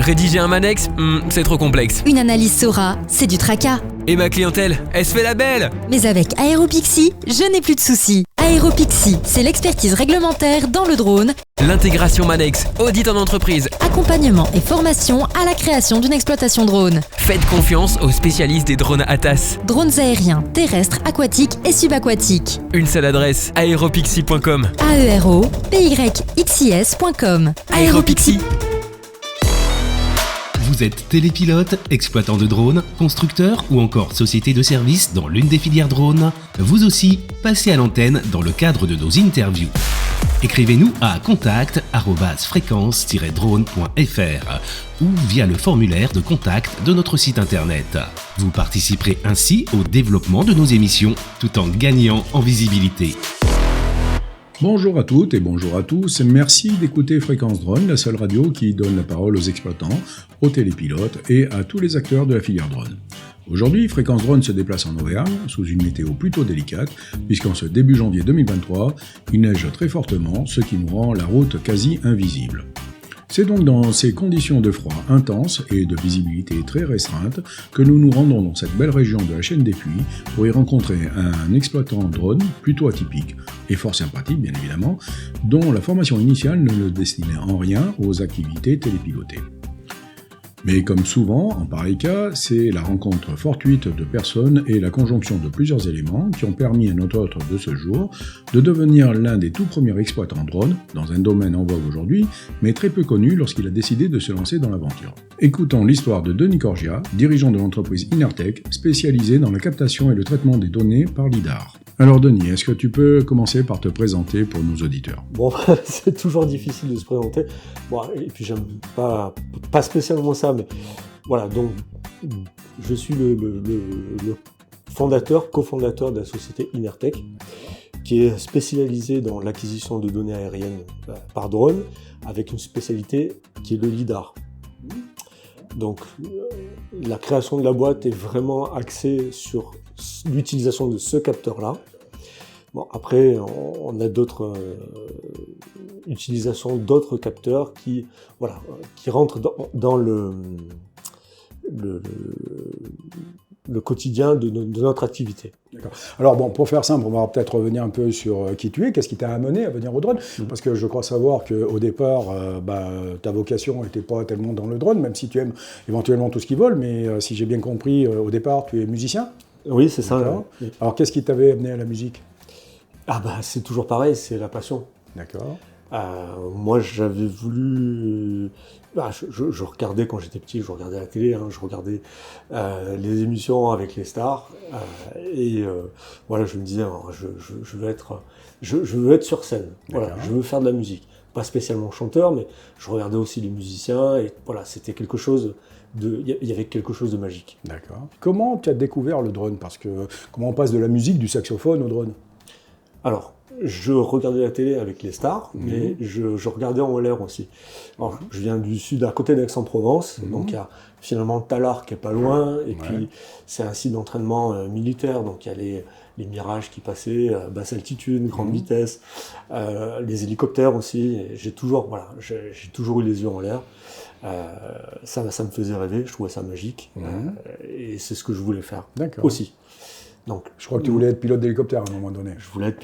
Rédiger un Manex, c'est trop complexe. Une analyse Sora, c'est du tracas. Et ma clientèle, elle se fait la belle. Mais avec Aéropixie, je n'ai plus de soucis. Aéropixie, c'est l'expertise réglementaire dans le drone, L'intégration Manex, audit en entreprise. accompagnement et formation à la création d'une exploitation drone. Faites confiance aux spécialistes des drones ATAS. Drones aériens, terrestres, aquatiques et subaquatiques. Une seule adresse, aeropixie.com. aeropixis.com. Aéropixie. Vous êtes télépilote, exploitant de drones, constructeur ou encore société de services dans l'une des filières drones? Vous aussi, passez à l'antenne dans le cadre de nos interviews. Écrivez-nous à contact@fréquence-drone.fr ou via le formulaire de contact de notre site internet. Vous participerez ainsi au développement de nos émissions tout en gagnant en visibilité. Bonjour à toutes et bonjour à tous, merci d'écouter Fréquence Drone, la seule radio qui donne la parole aux exploitants, aux télépilotes et à tous les acteurs de la filière drone. Aujourd'hui, Fréquence Drone se déplace en Auvergne, sous une météo plutôt délicate, puisqu'en ce début janvier 2023, il neige très fortement, ce qui nous rend la route quasi invisible. C'est donc dans ces conditions de froid intense et de visibilité très restreinte que nous nous rendons dans cette belle région de la chaîne des Puys pour y rencontrer un exploitant drone plutôt atypique et fort sympathique bien évidemment, dont la formation initiale ne le destinait en rien aux activités télépilotées. Mais comme souvent, en pareil cas, c'est la rencontre fortuite de personnes et la conjonction de plusieurs éléments qui ont permis à notre hôte de ce jour de devenir l'un des tout premiers exploitants drone, dans un domaine en vogue aujourd'hui, mais très peu connu lorsqu'il a décidé de se lancer dans l'aventure. Écoutons l'histoire de Denis Corgia, dirigeant de l'entreprise Inertech, spécialisée dans la captation et le traitement des données par LiDAR. Alors Denis, est-ce que tu peux commencer par te présenter pour nos auditeurs? Bon, c'est toujours difficile de se présenter. Bon, et puis j'aime pas spécialement ça, mais voilà, donc je suis le cofondateur de la société Inertech, qui est spécialisée dans l'acquisition de données aériennes par drone, avec une spécialité qui est le LiDAR. Donc la création de la boîte est vraiment axée sur l'utilisation de ce capteur-là. Bon, après, on a d'autres utilisations d'autres capteurs qui rentrent dans le quotidien de notre activité. D'accord. Alors bon, pour faire simple, on va peut-être revenir un peu sur qui tu es, qu'est-ce qui t'a amené à venir au drone, parce que je crois savoir qu'au départ, ta vocation n'était pas tellement dans le drone, même si tu aimes éventuellement tout ce qui vole, mais si j'ai bien compris, au départ, tu es musicien? Oui, c'est ça. Oui. Alors qu'est-ce qui t'avait amené à la musique? C'est toujours pareil, c'est la passion. D'accord. Moi, j'avais voulu... je regardais quand j'étais petit, je regardais la télé, je regardais les émissions avec les stars, je me disais, je veux être sur scène. Voilà, je veux faire de la musique. Pas spécialement chanteur, mais je regardais aussi les musiciens, et voilà, c'était quelque chose... Il y avait quelque chose de magique. D'accord. Comment tu as découvert le drone? Parce que comment on passe de la musique, du saxophone au drone? Alors, je regardais la télé avec les stars, mais je regardais en l'air aussi. Alors, je viens du sud, à côté d'Aix-en-Provence, donc il y a finalement Tallard qui est pas loin, et puis c'est un site d'entraînement militaire, donc il y a les Mirages qui passaient, basse altitude, grande vitesse, les hélicoptères aussi. J'ai toujours eu les yeux en l'air. Ça me faisait rêver, je trouvais ça magique, et c'est ce que je voulais faire aussi. Donc, je crois que tu voulais être pilote d'hélicoptère à un moment donné. Je voulais être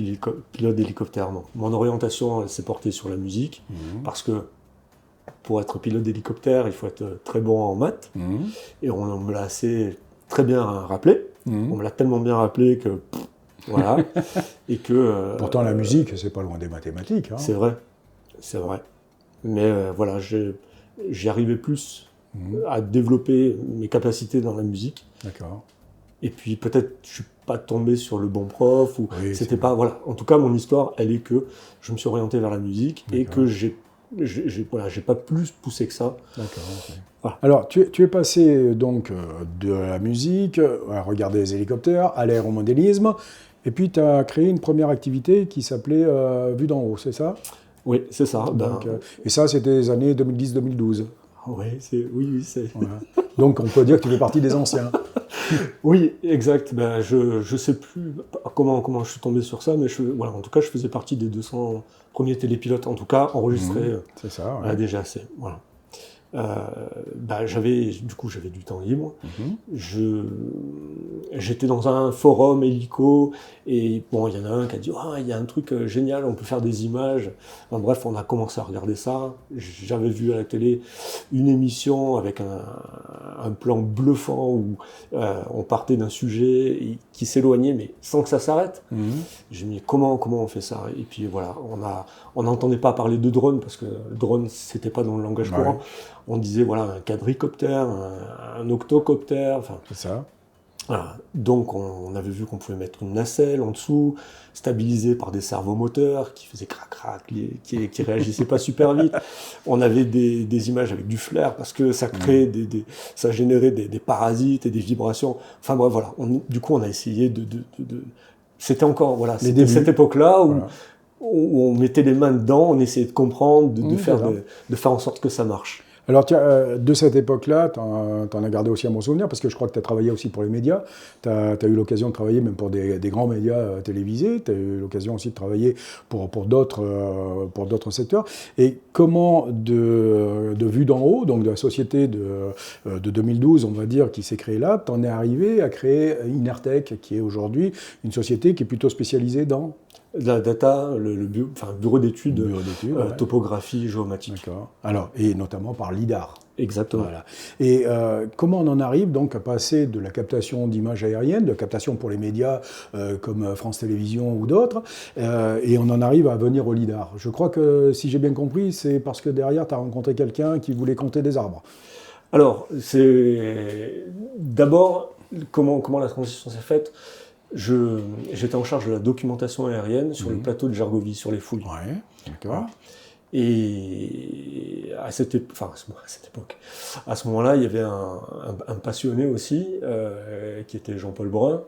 pilote d'hélicoptère. Mon orientation, elle s'est portée sur la musique, parce que pour être pilote d'hélicoptère, il faut être très bon en maths, et on me l'a très bien rappelé. On me l'a tellement bien rappelé que voilà, et que. Pourtant, la musique, c'est pas loin des mathématiques. C'est vrai. Mais j'y arrivais plus à développer mes capacités dans la musique. D'accord. Et puis peut-être je suis pas tombé sur le bon prof, ou c'était pas... Voilà. En tout cas, mon histoire, elle est que je me suis orienté vers la musique et que j'ai pas plus poussé que ça. D'accord. Okay. Voilà. Alors, tu es passé donc de la musique à regarder les hélicoptères, à l'aéromodélisme, et puis tu as créé une première activité qui s'appelait Vue d'en haut, c'est ça? Oui, c'est ça. Donc, et ça, c'était les années 2010-2012. Oui, c'est... Voilà. Donc, on peut dire que tu fais partie des anciens. Oui, exact. Je sais plus comment je suis tombé sur ça, mais en tout cas, je faisais partie des 200 premiers télépilotes, en tout cas enregistrés c'est ça, à la DGAC. Voilà. j'avais du temps libre. J'étais dans un forum hélico et bon, il y en a un qui a dit il y a un truc génial, on peut faire des images. Enfin, bref, on a commencé à regarder ça. J'avais vu à la télé une émission avec un plan bluffant où on partait d'un sujet qui s'éloignait mais sans que ça s'arrête. J'ai dit comment on fait ça? Et puis voilà, on n'entendait pas parler de drone parce que le drone c'était pas dans le langage courant. On disait voilà un quadricoptère, un octocoptère, enfin c'est ça. Voilà. Donc on avait vu qu'on pouvait mettre une nacelle en dessous, stabilisé par des servomoteurs qui faisaient crac-crac, qui réagissaient pas super vite. On avait des images avec du flair parce que ça créait ça générait des parasites et des vibrations. Enfin bref, voilà. Du coup on a essayé de c'était encore voilà, c'était cette époque-là où on mettait les mains dedans, on essayait de comprendre, de faire en sorte que ça marche. Alors tiens, de cette époque-là, t'en as gardé aussi un bon souvenir, parce que je crois que tu as travaillé aussi pour les médias, tu as eu l'occasion de travailler même pour des grands médias télévisés, tu as eu l'occasion aussi de travailler pour d'autres secteurs. Et comment, de vue d'en haut, donc de la société de 2012, on va dire, qui s'est créée là, t'en es arrivé à créer Inertech, qui est aujourd'hui une société qui est plutôt spécialisée dans la data, le bureau d'études, topographie, géomatique. D'accord. Alors, et notamment par LIDAR. Exactement. Voilà. Et comment on en arrive donc à passer de la captation d'images aériennes, de la captation pour les médias comme France Télévisions ou d'autres, et on en arrive à venir au LIDAR. Je crois que, si j'ai bien compris, c'est parce que derrière, tu as rencontré quelqu'un qui voulait compter des arbres. Alors, c'est d'abord, comment la transition s'est faite. J'étais en charge de la documentation aérienne sur le plateau de Gergovie, sur les fouilles. Ouais, d'accord. Et à cette époque, à ce moment-là, il y avait un passionné aussi, qui était Jean-Paul Brun,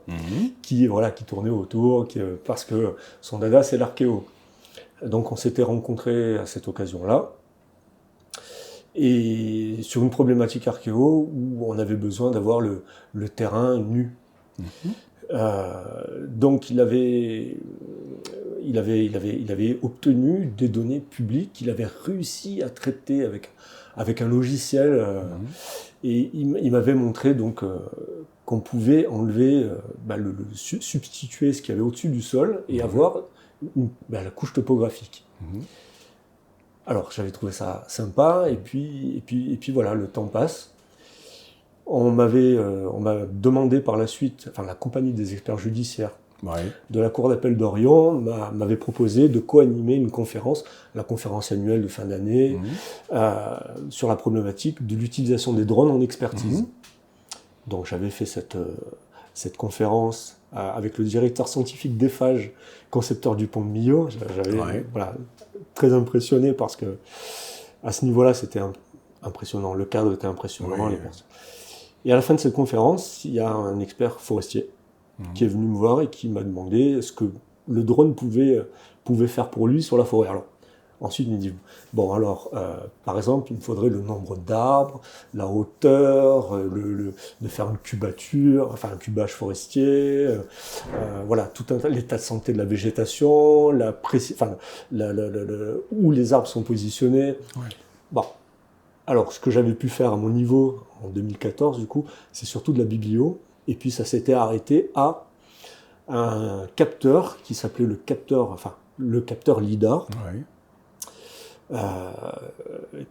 qui tournait autour, parce que son dada, c'est l'archéo. Donc on s'était rencontrés à cette occasion-là, et sur une problématique archéo où on avait besoin d'avoir le terrain nu. Donc il avait obtenu des données publiques qu'il avait réussi à traiter avec un logiciel, et il m'avait montré donc qu'on pouvait enlever, substituer ce qu'il y avait au-dessus du sol et avoir la couche topographique. Alors j'avais trouvé ça sympa, et puis voilà, le temps passe. On m'a demandé par la suite, la compagnie des experts judiciaires de la Cour d'appel d'Orion m'avait proposé de co-animer une conférence, la conférence annuelle de fin d'année, sur la problématique de l'utilisation des drones en expertise. Donc j'avais fait cette conférence avec le directeur scientifique d'Eiffage, concepteur du pont de Millau. J'avais très impressionné parce que à ce niveau-là, c'était impressionnant. Le cadre était impressionnant. Et à la fin de cette conférence, il y a un expert forestier qui est venu me voir et qui m'a demandé ce que le drone pouvait faire pour lui sur la forêt. Alors, ensuite, il me dit, par exemple, il me faudrait le nombre d'arbres, la hauteur, de faire une cubature, un cubage forestier, tout l'état de santé de la végétation, où les arbres sont positionnés. Alors, ce que j'avais pu faire à mon niveau en 2014, du coup, c'est surtout de la biblio. Et puis, ça s'était arrêté à un capteur qui s'appelait le capteur LIDAR,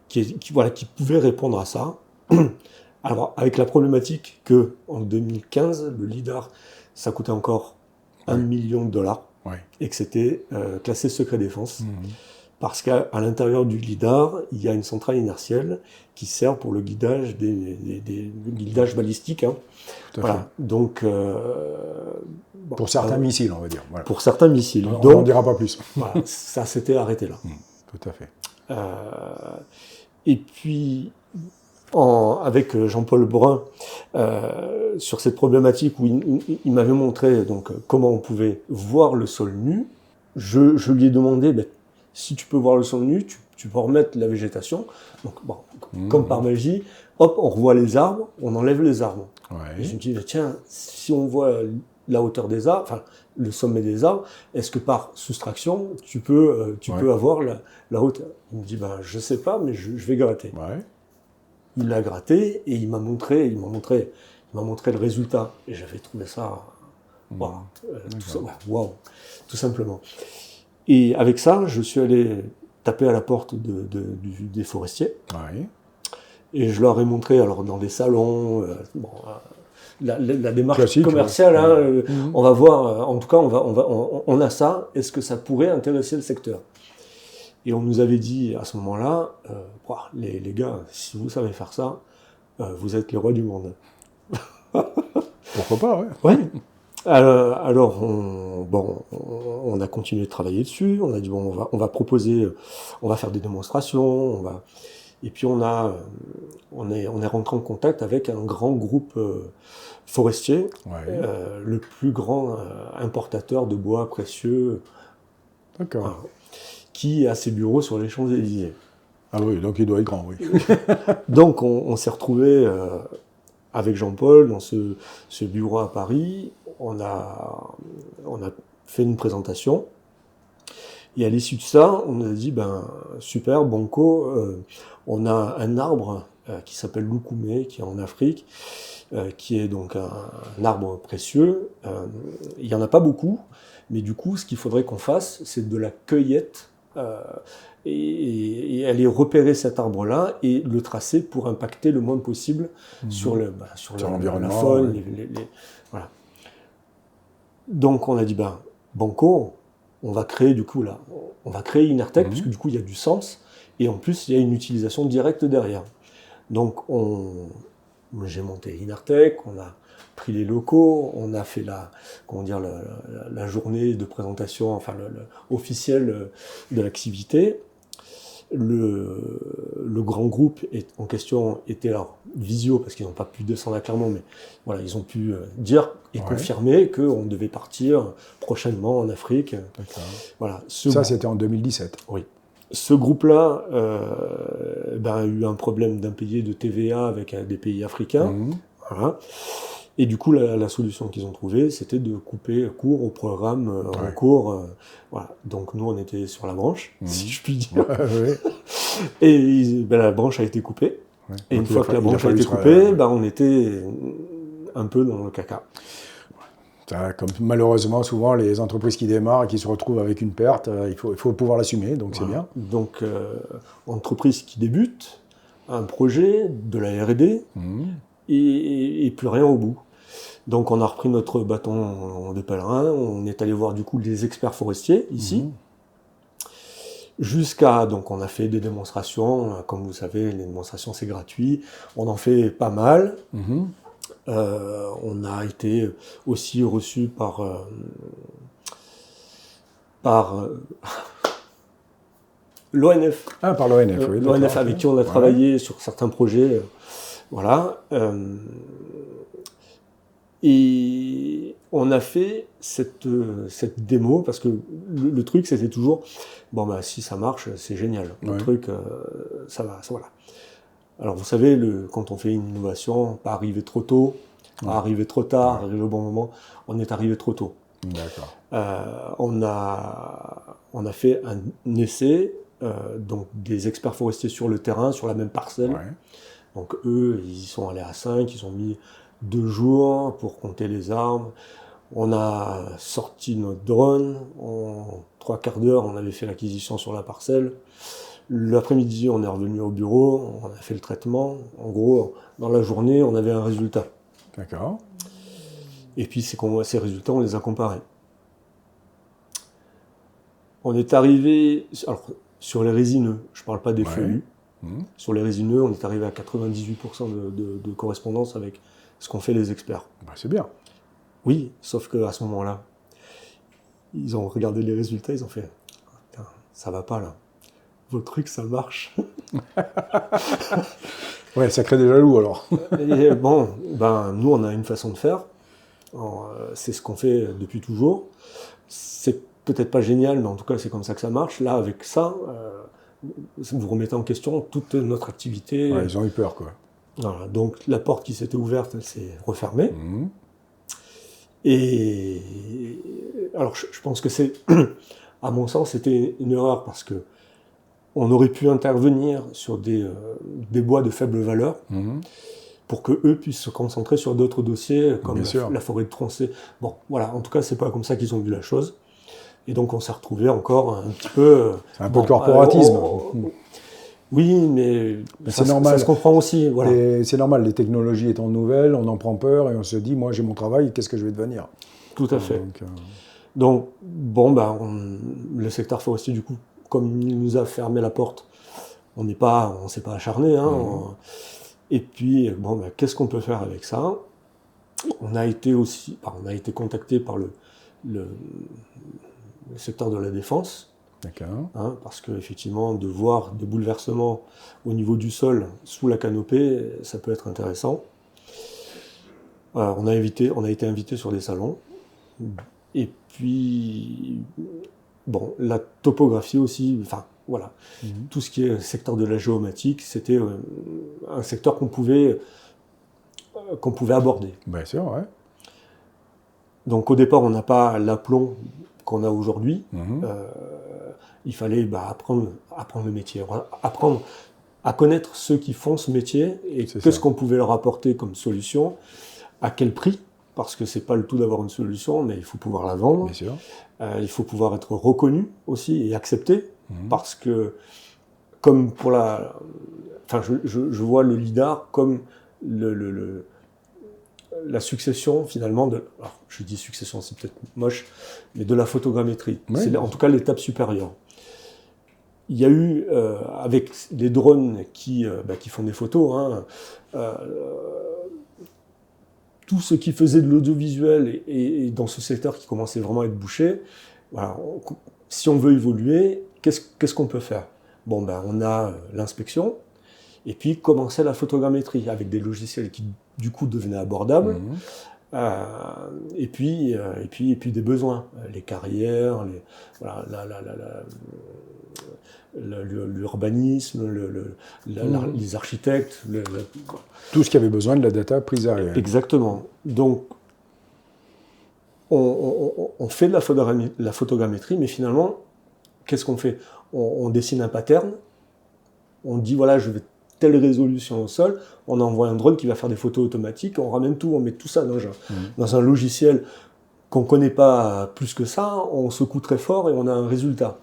qui pouvait répondre à ça. Alors, avec la problématique que en 2015, le LIDAR, ça coûtait encore $1 million et que c'était classé secret défense. Parce qu'à l'intérieur du LIDAR, il y a une centrale inertielle qui sert pour le guidage des guidages balistiques. Donc, pour certains missiles, on va dire. Voilà. Pour certains missiles. On n'en dira pas plus. Ça s'était arrêté là. Tout à fait. Et puis, avec Jean-Paul Brun, sur cette problématique où il m'avait montré donc, comment on pouvait voir le sol nu, je lui ai demandé... si tu peux voir le sol nu, tu peux remettre la végétation. Donc, comme par magie, hop, on revoit les arbres, on enlève les arbres. Et je me dis, tiens, si on voit la hauteur des arbres, le sommet des arbres, est-ce que par soustraction, tu peux avoir la hauteur? Il me dit, je sais pas, mais je vais gratter. il l'a gratté et il m'a montré le résultat. Et j'avais trouvé ça, tout simplement. Et avec ça, je suis allé taper à la porte des forestiers. Oui. Et je leur ai montré, alors dans des salons, la démarche classique, commerciale, ouais. on va voir, en tout cas, on a ça, est-ce que ça pourrait intéresser le secteur? Et on nous avait dit à ce moment-là, les gars, si vous savez faire ça, vous êtes les rois du monde. Pourquoi pas, ouais. Ouais. Alors, on a continué de travailler dessus. On a dit bon, on va proposer, on va faire des démonstrations. Et puis on est rentré en contact avec un grand groupe forestier, Ouais. le plus grand importateur de bois précieux, D'accord. qui a ses bureaux sur les Champs-Élysées. Ah oui, donc il doit être grand, oui. Donc on s'est retrouvé avec Jean-Paul dans ce bureau à Paris. On a fait une présentation. Et à l'issue de ça, on a dit, super, banco, on a un arbre qui s'appelle l'oukoumé, qui est en Afrique, qui est donc un arbre précieux. Il n'y en a pas beaucoup, mais du coup, ce qu'il faudrait qu'on fasse, c'est de la cueillette et aller repérer cet arbre-là et le tracer pour impacter le moins possible sur l'environnement, la faune, ouais. Voilà. Donc on a dit, banco, on va créer Inertec, parce que du coup il y a du sens, et en plus il y a une utilisation directe derrière. Donc j'ai monté Inertec, on a pris les locaux, on a fait la journée de présentation, enfin officielle de l'activité. Le grand groupe en question était alors visio, parce qu'ils n'ont pas pu descendre à Clermont, mais voilà, ils ont pu dire et confirmer qu'on devait partir prochainement en Afrique. D'accord. Voilà. Ça, c'était en 2017. Oui. Ce groupe-là a eu un problème d'impayé de TVA avec des pays africains. Voilà. Et du coup, la solution qu'ils ont trouvée, c'était de couper court au programme en cours. Voilà. Donc nous, on était sur la branche, si je puis dire. Et la branche a été coupée. Ouais. Et une fois que la branche a été coupée, on était un peu dans le caca. Comme malheureusement, souvent, les entreprises qui démarrent et qui se retrouvent avec une perte, il faut pouvoir l'assumer, donc c'est bien. Donc, entreprise qui débute, un projet, de la R&D, et plus rien au bout. Donc on a repris notre bâton de pèlerin, on est allé voir du coup les experts forestiers ici, donc on a fait des démonstrations, comme vous savez, les démonstrations c'est gratuit, on en fait pas mal. On a été aussi reçu par l'ONF. Ah, par l'ONF, oui. L'ONF avec qui on a travaillé sur certains projets. Voilà. Et on a fait cette démo, parce que le truc, c'était toujours, si ça marche, c'est génial. Le truc, ça va, voilà. Alors, vous savez, quand on fait une innovation, pas arriver trop tôt, pas arriver trop tard, arriver au bon moment, on est arrivé trop tôt. D'accord. On a fait un essai, donc des experts forestiers sur le terrain, sur la même parcelle. Ouais. Donc eux, ils y sont allés à 5, ils ont mis 2 jours pour compter les arbres. On a sorti notre drone, en 3/4 d'heure, on avait fait l'acquisition sur la parcelle. L'après-midi, on est revenu au bureau, on a fait le traitement. En gros, dans la journée, on avait un résultat. D'accord. Et puis ces résultats, on les a comparés. On est arrivé, alors sur les résineux, je ne parle pas des feuillus. Sur les résineux, on est arrivé à 98% de correspondance avec ce qu'ont fait les experts. C'est bien. Oui, sauf qu'à ce moment-là, ils ont regardé les résultats, ils ont fait « Putain, ça va pas là. Vos trucs, ça marche. » Ouais, ça crée des jaloux alors. Et bon, nous, on a une façon de faire. C'est ce qu'on fait depuis toujours. C'est peut-être pas génial, mais en tout cas, c'est comme ça que ça marche. Là, avec ça, vous remettez en question toute notre activité. Ouais, ils ont eu peur, quoi. Voilà, donc la porte qui s'était ouverte, elle s'est refermée. Et alors, je pense que à mon sens, c'était une erreur, parce que On aurait pu intervenir sur des bois de faible valeur pour qu'eux puissent se concentrer sur d'autres dossiers comme la forêt de Troncé. Bon, voilà, en tout cas, c'est pas comme ça qu'ils ont vu la chose. Et donc, on s'est retrouvé encore un petit peu... C'est un peu de corporatisme. Oui, mais c'est normal. Ça se comprend aussi. Voilà. C'est normal, les technologies étant nouvelles, on en prend peur et on se dit, moi j'ai mon travail, qu'est-ce que je vais devenir ? Tout à fait. Donc, bon, le secteur forestier, du coup, comme il nous a fermé la porte, on s'est pas acharné. Et puis, qu'est-ce qu'on peut faire avec ça ? On a été contacté par le secteur de la défense. D'accord. Parce qu'effectivement, de voir des bouleversements au niveau du sol sous la canopée, ça peut être intéressant. On a été invité sur des salons. Et puis, la topographie aussi, tout ce qui est secteur de la géomatique, c'était un secteur qu'on pouvait aborder. Bien sûr, ouais. Donc au départ, on n'a pas l'aplomb qu'on a aujourd'hui. Il fallait apprendre le métier, apprendre à connaître ceux qui font ce métier et qu'est-ce qu'on pouvait leur apporter comme solution, à quel prix, parce que c'est pas le tout d'avoir une solution, mais il faut pouvoir la vendre. Bien sûr. Il faut pouvoir être reconnu aussi et accepté, parce que comme pour je vois le lidar comme la succession finalement alors je dis succession, c'est peut-être moche, mais de la photogrammétrie. Oui. C'est en tout cas l'étape supérieure. Il y a eu, avec les drones qui font des photos, tout ce qui faisait de l'audiovisuel et dans ce secteur qui commençait vraiment à être bouché, si on veut évoluer, qu'est-ce qu'on peut faire ? On a l'inspection, et puis commencer la photogrammétrie avec des logiciels qui, du coup, devenaient abordables, et puis des besoins, les carrières, l'urbanisme, les architectes. Tout ce qui avait besoin de la data prise à réel. Exactement. Donc, on fait de la photogrammétrie, mais finalement, qu'est-ce qu'on fait ? On dessine un pattern, on dit, voilà, je veux telle résolution au sol, on envoie un drone qui va faire des photos automatiques, on ramène tout, on met tout ça dans un logiciel qu'on ne connaît pas plus que ça, on secoue très fort et on a un résultat.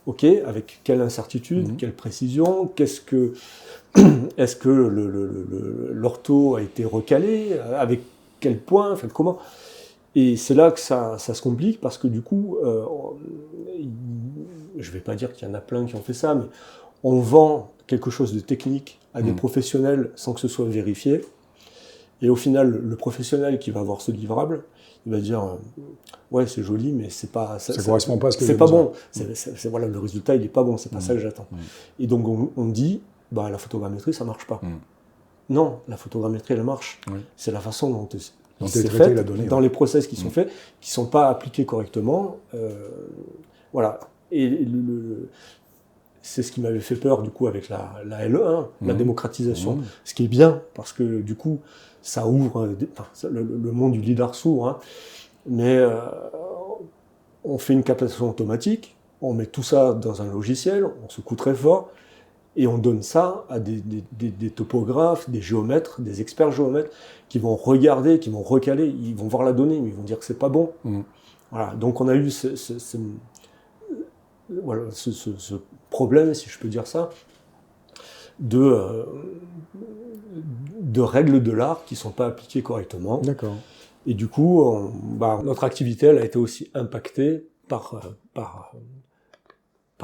Ok, avec quelle incertitude, quelle précision, est-ce que l'ortho a été recalé, avec quel point, comment ? Et c'est là que ça se complique, parce que du coup, je ne vais pas dire qu'il y en a plein qui ont fait ça, mais on vend quelque chose de technique à des professionnels sans que ce soit vérifié. Et au final, le professionnel qui va voir ce livrable, il va dire ouais, c'est joli, mais c'est pas ça correspond pas à ce que c'est pas bon. Voilà, le résultat, il est pas bon, c'est pas ça que j'attends. Et donc on dit la photogrammétrie, ça marche pas. Non, la photogrammétrie, elle marche. C'est la façon dont c'est fait, la donnée, dans les process qui sont faits, qui sont pas appliqués correctement. Voilà. Et c'est ce qui m'avait fait peur, du coup, avec la LE1, la démocratisation. Ce qui est bien, parce que, du coup, ça ouvre le monde du lidar s'ouvre. Mais on fait une captation automatique, on met tout ça dans un logiciel, on secoue très fort, et on donne ça à des topographes, des géomètres, des experts géomètres, qui vont regarder, qui vont recaler, ils vont voir la donnée, mais ils vont dire que c'est pas bon. Voilà. Donc on a eu ce problème, si je peux dire ça, de règles de l'art qui ne sont pas appliquées correctement. D'accord. Et du coup, notre activité, elle a été aussi impactée par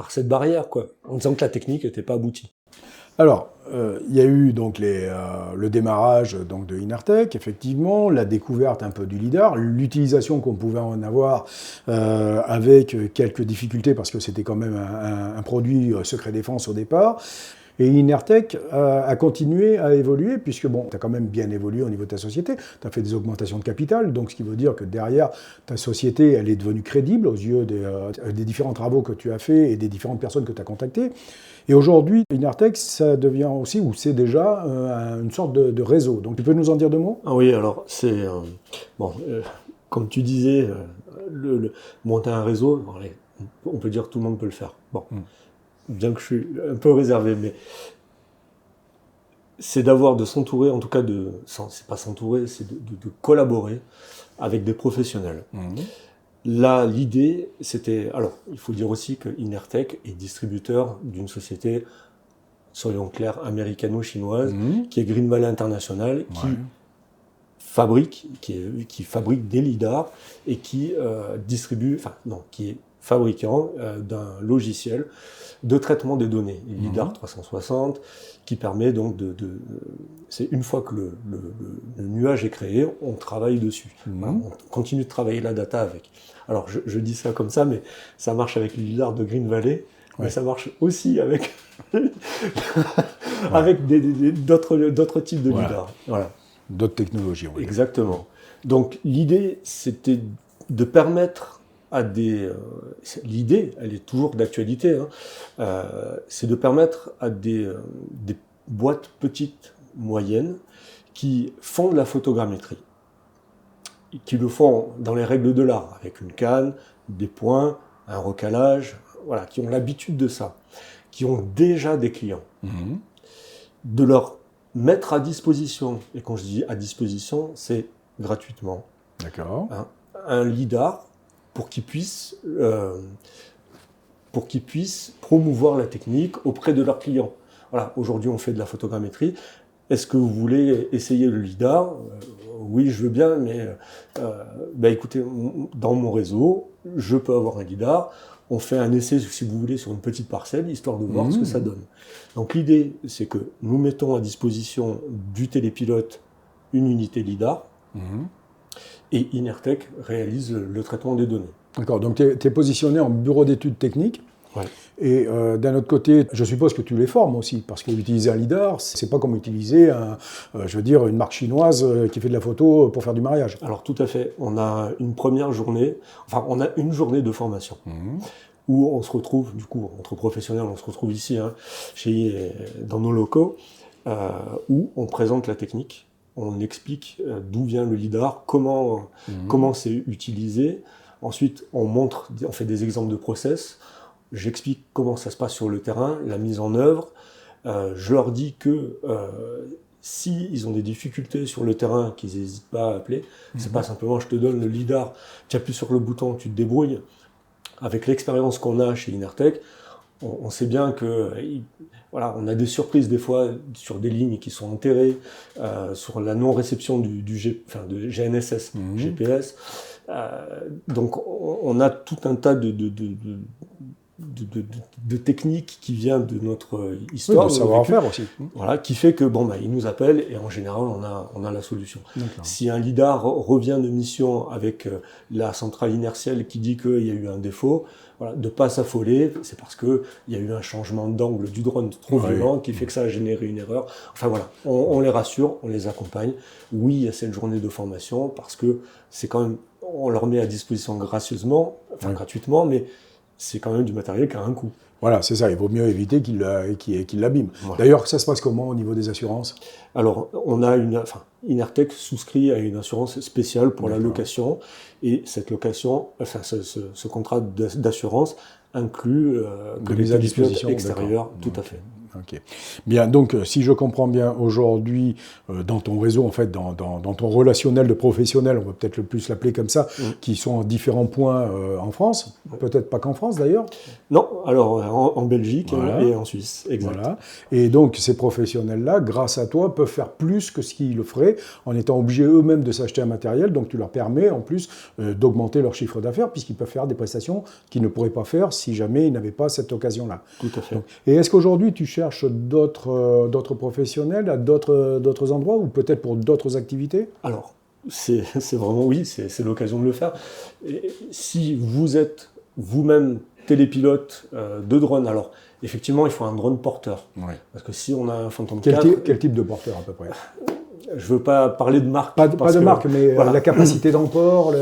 cette barrière, quoi, en disant que la technique n'était pas aboutie. Alors, il y a eu donc le démarrage donc, de Inartech, effectivement, la découverte un peu du lidar, l'utilisation qu'on pouvait en avoir avec quelques difficultés, parce que c'était quand même un produit secret défense au départ. Et Inartech a continué à évoluer, puisque tu as quand même bien évolué au niveau de ta société, tu as fait des augmentations de capital, donc ce qui veut dire que derrière, ta société, elle est devenue crédible aux yeux des différents travaux que tu as faits et des différentes personnes que tu as contactées. Et aujourd'hui, Inartech, ça devient aussi, ou c'est déjà, une sorte de réseau. Donc tu peux nous en dire deux mots ? Ah oui, alors c'est... comme tu disais, monter un réseau, on peut dire que tout le monde peut le faire. Bon. bien que je suis un peu réservé, mais c'est de s'entourer, en tout cas c'est pas s'entourer, c'est de collaborer avec des professionnels. Là, l'idée, c'était... Alors, il faut dire aussi que Inertech est distributeur d'une société, soyons clairs, américano-chinoise, qui est Green Valley International, qui fabrique des lidars et qui qui est fabricant d'un logiciel de traitement des données, lidar 360, qui permet donc c'est une fois que le nuage est créé, on travaille dessus. Voilà, on continue de travailler la data avec. Alors je dis ça comme ça, mais ça marche avec le lidar de Green Valley, mais ça marche aussi avec avec d'autres types de lidar. Voilà. D'autres technologies, on va dire. Exactement. Donc l'idée, c'était de permettre à l'idée, elle est toujours d'actualité, c'est de permettre à des boîtes petites, moyennes, qui font de la photogrammétrie, qui le font dans les règles de l'art, avec une canne, des points, un recalage, voilà, qui ont l'habitude de ça, qui ont déjà des clients, de leur mettre à disposition, et quand je dis à disposition, c'est gratuitement, un lidar pour qu'ils puissent promouvoir la technique auprès de leurs clients. Voilà, aujourd'hui on fait de la photogrammétrie. Est-ce que vous voulez essayer le lidar ? Oui, je veux bien, mais écoutez, dans mon réseau, je peux avoir un lidar. On fait un essai, si vous voulez, sur une petite parcelle, histoire de voir ce que ça donne. Donc l'idée, c'est que nous mettons à disposition du télépilote une unité lidar, et Inertech réalise le traitement des données. D'accord, donc tu es positionné en bureau d'études techniques. Et d'un autre côté, je suppose que tu les formes aussi, parce qu'utiliser un lidar, c'est pas comme utiliser une marque chinoise qui fait de la photo pour faire du mariage. Alors tout à fait, on a une journée de formation, où on se retrouve, du coup, entre professionnels, on se retrouve ici, dans nos locaux, où on présente la technique, on explique d'où vient le lidar, comment c'est utilisé, ensuite on fait des exemples de process. J'explique comment ça se passe sur le terrain, la mise en œuvre. Je leur dis que s'ils ont des difficultés sur le terrain, qu'ils n'hésitent pas à appeler. C'est pas simplement je te donne le lidar, tu appuies sur le bouton, tu te débrouilles. Avec l'expérience qu'on a chez Inertech, on sait bien que on a des surprises des fois sur des lignes qui sont enterrées, sur la non-réception de GNSS, GPS. Donc on a tout un tas de techniques qui vient de notre histoire, de savoir-faire aussi. Voilà, qui fait que ils nous appellent et en général on a la solution. Si un lidar revient de mission avec la centrale inertielle qui dit qu'il y a eu un défaut, de pas s'affoler, c'est parce que il y a eu un changement d'angle du drone trop violent qui fait que ça a généré une erreur. Enfin voilà, on les rassure, on les accompagne. Oui, il y a cette journée de formation parce que c'est quand même, on leur met à disposition gratuitement, mais c'est quand même du matériel qui a un coût. Voilà, c'est ça, il vaut mieux éviter qu'il l'abîme. Ouais. D'ailleurs, ça se passe comment au niveau des assurances ? Alors, Inertech souscrit à une assurance spéciale pour la location, et cette location, ce contrat d'assurance inclut les à disposition extérieures, tout à fait. Ok. Bien, donc, si je comprends bien, aujourd'hui, dans ton réseau, en fait, dans ton relationnel de professionnels, on va peut-être le plus l'appeler comme ça, qui sont à différents points en France, peut-être pas qu'en France d'ailleurs. Non, alors en Belgique et en Suisse, exact. Voilà. Et donc, ces professionnels-là, grâce à toi, peuvent faire plus que ce qu'ils le feraient en étant obligés eux-mêmes de s'acheter un matériel. Donc, tu leur permets, en plus, d'augmenter leur chiffre d'affaires, puisqu'ils peuvent faire des prestations qu'ils ne pourraient pas faire si jamais ils n'avaient pas cette occasion-là. Tout à fait. Donc, et est-ce qu'aujourd'hui, tu cherches d'autres professionnels à d'autres endroits ou peut-être pour d'autres activités ? Alors, c'est vraiment c'est l'occasion de le faire. Et si vous êtes vous-même télépilote de drone, alors effectivement il faut un drone porteur. Parce que si on a un Phantom 4... Quel type de porteur à peu près ? Je ne veux pas parler de marque. Pas de marque, mais la capacité d'emport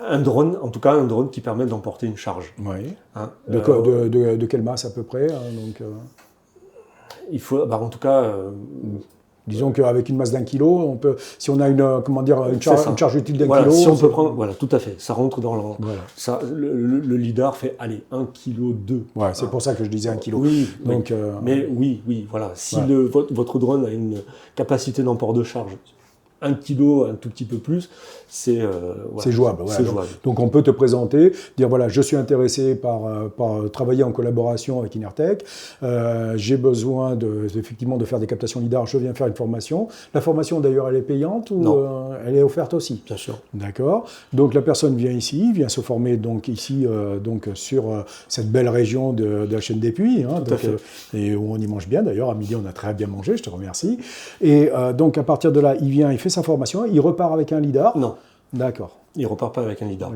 Un drone, en tout cas un drone qui permet d'emporter une charge. Oui. De quelle masse à peu près donc, il faut, en tout cas, Disons qu'avec une masse d'1 kilo, on peut, si on a une charge utile d'1 voilà, kilo... Si on peut prendre, voilà, tout à fait, ça rentre dans le... Voilà. Ça, le lidar fait, allez, 1,2 kg. Ouais, c'est pour ça que je disais 1 kilo. Oui, donc, mais oui, voilà. Si ouais. votre drone a une capacité d'emport de charge 1 kg, un tout petit peu plus, c'est jouable. Voilà. C'est jouable. Donc on peut te présenter, dire voilà, je suis intéressé par travailler en collaboration avec Inertech, j'ai besoin effectivement de faire des captations lidar, je viens faire une formation. La formation d'ailleurs elle est payante ou elle est offerte aussi? Bien sûr. D'accord. Donc la personne vient ici, vient se former donc ici sur cette belle région de la chaîne des Puys, hein, donc, et où on y mange bien d'ailleurs. À midi on a très bien mangé, je te remercie. Et donc à partir de là, il fait sa formation, il repart avec un lidar. Non. D'accord. Il ne repart pas avec un lidar.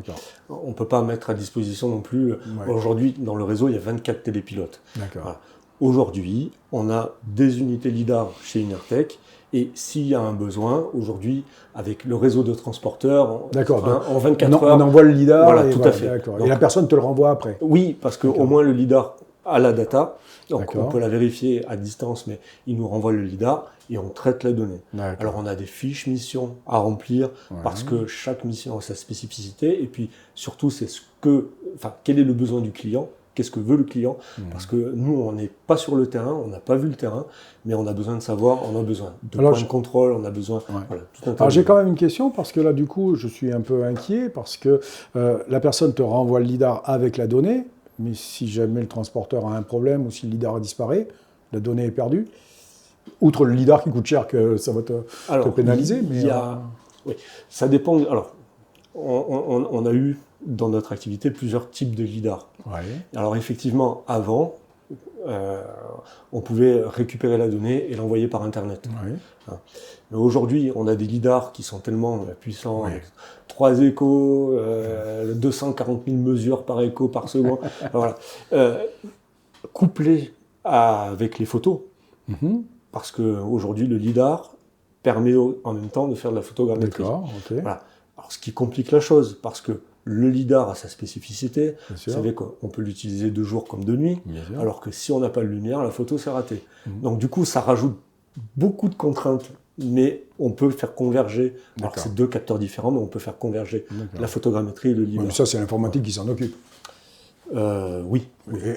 On ne peut pas mettre à disposition non plus. Ouais. Aujourd'hui, dans le réseau, il y a 24 télépilotes. D'accord. Voilà. Aujourd'hui, on a des unités lidar chez Inertech. Et s'il y a un besoin, aujourd'hui, avec le réseau de transporteurs, en 24 heures... On envoie le lidar. Voilà, tout à fait. D'accord. Et la personne te le renvoie après. Oui, parce qu'au moins le lidar a la data. Donc D'accord. on peut la vérifier à distance, mais il nous renvoie le lidar et on traite la donnée. D'accord. Alors on a des fiches missions à remplir parce que chaque mission a sa spécificité et puis surtout c'est quel est le besoin du client, qu'est-ce que veut le client, parce que nous on n'est pas sur le terrain, on n'a pas vu le terrain, mais on a besoin de savoir, on a besoin de points de contrôle, on a besoin... Voilà, tout un tas. Alors j'ai quand même une question parce que là du coup je suis un peu inquiet parce que la personne te renvoie le lidar avec la donnée. Mais si jamais le transporteur a un problème ou si le lidar disparaît, la donnée est perdue. Outre le lidar qui coûte cher, que ça va te pénaliser. Oui, ça dépend. Alors, on a eu dans notre activité plusieurs types de lidar. Ouais. Alors effectivement, avant, on pouvait récupérer la donnée et l'envoyer par Internet. Ouais. Mais aujourd'hui, on a des lidars qui sont tellement puissants, avec 3 échos, 240 000 mesures par écho par seconde, voilà. Couplés avec les photos, parce qu'aujourd'hui, le lidar permet en même temps de faire de la photogrammétrie. D'accord, ok. Voilà. Alors, ce qui complique la chose, parce que le lidar a sa spécificité. Vous savez qu'on peut l'utiliser de jour comme de nuit, alors que si on n'a pas de lumière, la photo c'est raté. Donc du coup, ça rajoute beaucoup de contraintes, mais on peut faire converger. Alors c'est 2 capteurs différents, mais on peut faire converger la photogrammétrie et le lidar. Ouais, mais ça, c'est l'informatique qui s'en occupe. Oui.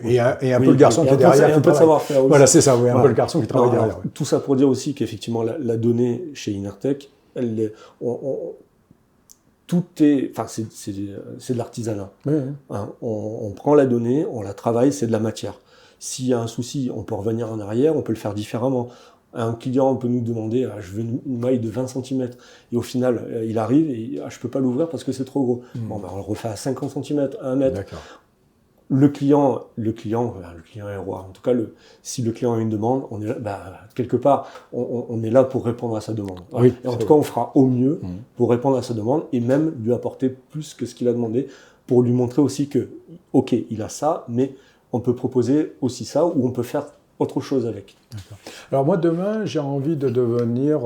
Et un peu le garçon qui est derrière. Et un peu de savoir-faire aussi. Voilà, c'est ça, un peu le garçon qui travaille derrière. Tout ça pour dire aussi qu'effectivement, la donnée chez Inertech, tout est, c'est de l'artisanat. Hein, on prend la donnée, on la travaille, c'est de la matière. S'il y a un souci, on peut revenir en arrière, on peut le faire différemment. Un client peut nous demander, je veux une maille de 20 cm, et au final, il arrive et je peux pas l'ouvrir parce que c'est trop gros. Bon, on le refait à 50 cm, à 1 mètre. D'accord. Le client est roi. En tout cas, si le client a une demande, on est là, quelque part, on est là pour répondre à sa demande. Oui, et en tout cas, on fera au mieux pour répondre à sa demande et même lui apporter plus que ce qu'il a demandé pour lui montrer aussi que, ok, il a ça, mais on peut proposer aussi ça ou on peut faire autre chose avec. D'accord. Alors moi, demain, j'ai envie de devenir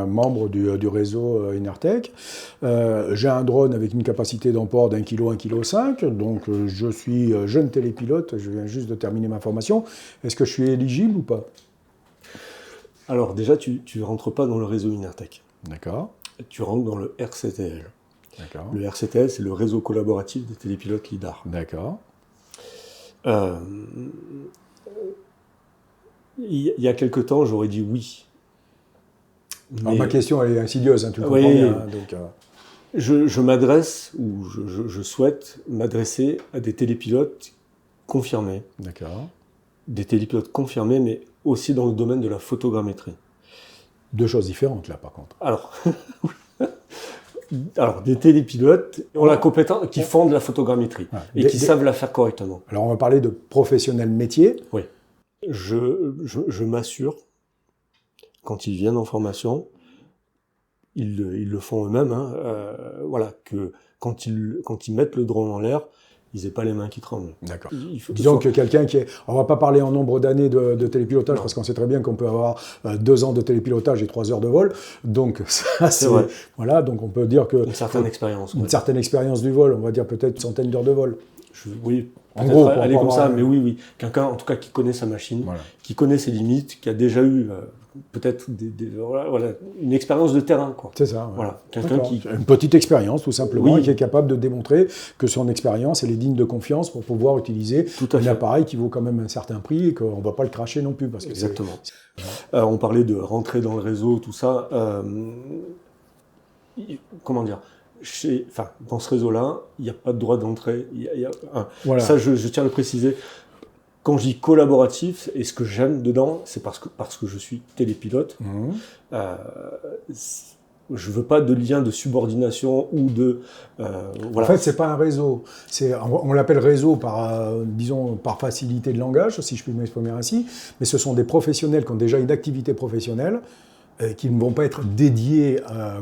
membre du réseau Inertech. J'ai un drone avec une capacité d'emport d'1 kg, 1,5 kg. Donc, je suis jeune télépilote. Je viens juste de terminer ma formation. Est-ce que je suis éligible ou pas? Alors déjà, tu ne rentres pas dans le réseau Inertech. D'accord. Tu rentres dans le RCTL. D'accord. Le RCTL, c'est le réseau collaboratif des télépilotes lidar. D'accord. Il y a quelque temps, j'aurais dit oui. Alors, ma question elle est insidieuse, tu le comprends bien. Donc, je m'adresse, ou je souhaite m'adresser à des télépilotes confirmés. D'accord. Des télépilotes confirmés, mais aussi dans le domaine de la photogrammétrie. 2 choses différentes, là, par contre. Alors, des télépilotes qui ont la compétence, qui font de la photogrammétrie et qui savent la faire correctement. Alors, on va parler de professionnels métiers. Oui. Je m'assure, quand ils viennent en formation, ils le font eux-mêmes, que quand ils mettent le drone en l'air, ils n'aient pas les mains qui tremblent. D'accord. Disons que quelqu'un qui est... On ne va pas parler en nombre d'années de télépilotage, parce qu'on sait très bien qu'on peut avoir 2 ans de télépilotage et 3 heures de vol. Donc, ça, c'est vrai. Voilà, donc on peut dire que... Une certaine expérience. Une certaine expérience du vol, on va dire peut-être une centaine d'heures de vol. Oui, en gros, aller comme ça, mais oui. Quelqu'un, en tout cas, qui connaît sa machine, qui connaît ses limites, qui a déjà eu peut-être voilà, une expérience de terrain, quoi. C'est ça. Ouais. Voilà, quelqu'un qui... Une petite expérience, tout simplement, Oui. et qui est capable de démontrer que son expérience, elle est digne de confiance pour pouvoir utiliser Tout à un fait. appareil qui vaut quand même un certain prix et qu'on ne va pas le cracher non plus. Parce que Exactement. On parlait de rentrer dans le réseau, tout ça. Comment dire, dans ce réseau-là, il n'y a pas de droit d'entrée. Voilà. Ça, je tiens à le préciser. Quand je dis collaboratif, et ce que j'aime dedans, c'est parce que je suis télépilote. Je veux pas de lien de subordination ou de... voilà. En fait, c'est pas un réseau. On l'appelle réseau disons, par facilité de langage, si je puis m'exprimer ainsi, mais ce sont des professionnels qui ont déjà une activité professionnelle, qui ne vont pas être dédiés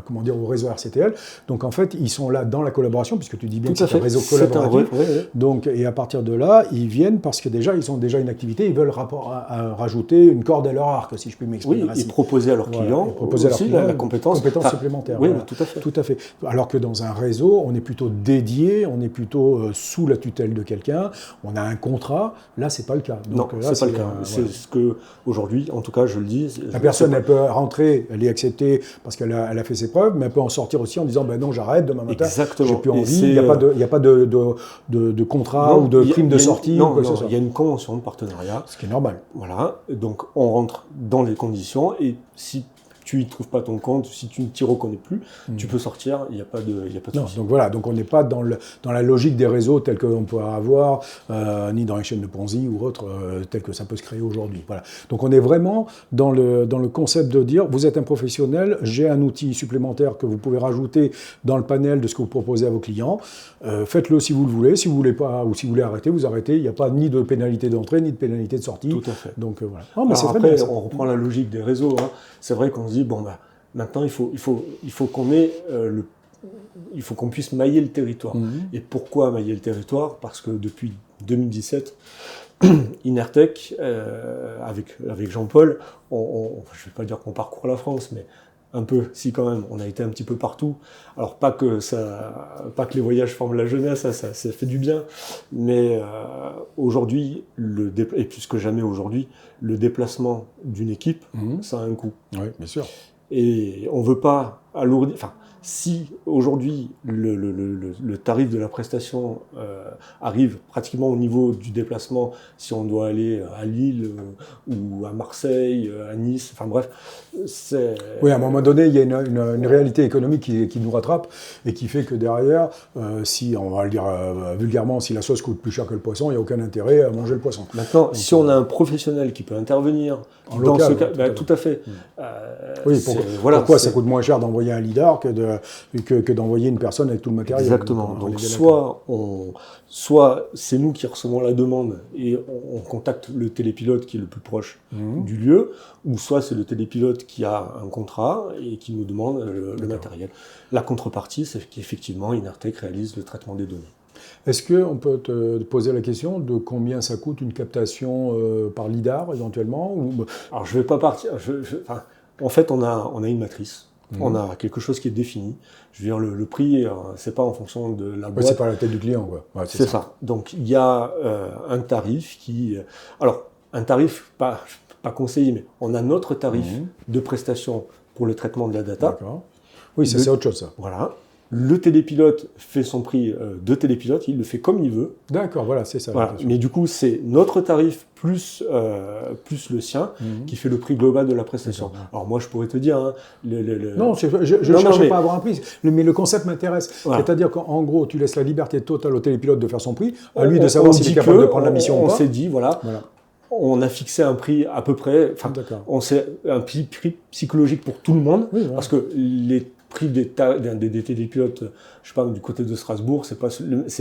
au réseau RCTL. Donc en fait, ils sont là dans la collaboration, puisque tu dis bien Tout que c'est un réseau collaboratif. Donc, et à partir de là, ils viennent parce que déjà, ils ont déjà une activité, ils veulent rajouter une corde à leur arc, si je puis m'exprimer ainsi. Et proposer à leurs clients aussi la compétence supplémentaire. Oui, voilà. tout à fait. Alors que dans un réseau, on est plutôt dédié, on est plutôt sous la tutelle de quelqu'un, on a un contrat. Là, c'est pas le cas. Donc, non, là, c'est pas le cas. C'est ce que, aujourd'hui, en tout cas, je le dis... La personne, elle peut rentrer, elle est acceptée parce qu'elle a fait ses preuves, mais elle peut en sortir aussi en disant non, j'arrête demain matin, j'ai plus envie, il n'y a pas de contrat ou de prime de sortie. Non, il y a une convention de partenariat. Ce qui est normal. Voilà, donc on rentre dans les conditions et si tu n'y trouves pas ton compte, si tu ne t'y reconnais plus, tu peux sortir, il n'y a pas de souci. Donc voilà, donc on n'est pas dans la logique des réseaux tels qu'on peut avoir, ni dans les chaînes de Ponzi ou autres, tels que ça peut se créer aujourd'hui. Voilà. Donc on est vraiment dans le concept de dire, vous êtes un professionnel, j'ai un outil supplémentaire que vous pouvez rajouter dans le panel de ce que vous proposez à vos clients. Faites-le si vous le voulez, si vous voulez pas, ou si vous voulez arrêter, vous arrêtez. Il n'y a pas ni de pénalité d'entrée, ni de pénalité de sortie. Tout à fait. Donc voilà. Non, mais après, très bien, on reprend la logique des réseaux. Hein. C'est vrai qu'on se dit, maintenant, il faut qu'on puisse mailler le territoire. Et pourquoi mailler le territoire ? Parce que depuis 2017, Inertech, avec Jean-Paul, je ne vais pas dire qu'on parcourt la France, mais un peu, si quand même, on a été un petit peu partout. Alors pas que les voyages forment la jeunesse, ça fait du bien, mais aujourd'hui, et plus que jamais aujourd'hui, le déplacement d'une équipe, ça a un coût. Oui, bien sûr. Et on ne veut pas alourdir... Enfin, si aujourd'hui le tarif de la prestation arrive pratiquement au niveau du déplacement, si on doit aller à Lille ou à Marseille, à Nice, enfin bref, c'est... Oui, à un moment donné, il y a une réalité économique qui nous rattrape et qui fait que derrière, si, on va le dire vulgairement, si la sauce coûte plus cher que le poisson, il n'y a aucun intérêt à manger le poisson. Maintenant, donc, si on a un professionnel qui peut intervenir en dans local, ce cas, tout à fait. Oui, pourquoi ça coûte moins cher d'envoyer un lidar que d'envoyer une personne avec tout le matériel. Exactement. Donc soit c'est nous qui recevons la demande et on contacte le télépilote qui est le plus proche du lieu, ou soit c'est le télépilote qui a un contrat et qui nous demande le matériel. La contrepartie, c'est qu'effectivement, Inertech réalise le traitement des données. Est-ce qu'on peut te poser la question de combien ça coûte une captation par lidar éventuellement Alors je ne vais pas partir... en fait, on a une matrice. On a quelque chose qui est défini. Je veux dire, le prix, c'est pas en fonction de la boîte. C'est pas la tête du client, quoi. Ouais, c'est ça. Donc, il y a un tarif qui... Alors, un tarif pas conseillé, mais on a notre tarif de prestation pour le traitement de la data. D'accord. Oui, c'est autre chose, ça. Voilà. Le télépilote fait son prix de télépilote, il le fait comme il veut. D'accord, voilà, c'est ça. Voilà. Mais du coup, c'est notre tarif plus le sien qui fait le prix global de la prestation. Alors moi, je pourrais te dire... Hein, Non, je ne cherche pas à avoir un prix, mais le concept m'intéresse. Voilà. C'est-à-dire qu'en gros, tu laisses la liberté totale au télépilote de faire son prix, à lui de savoir s'il est capable de prendre la mission ou pas. On s'est dit, voilà. On a fixé un prix à peu près... On sait un prix psychologique pour tout le monde, parce que les prix des télépilotes, je sais pas, du côté de Strasbourg, c'est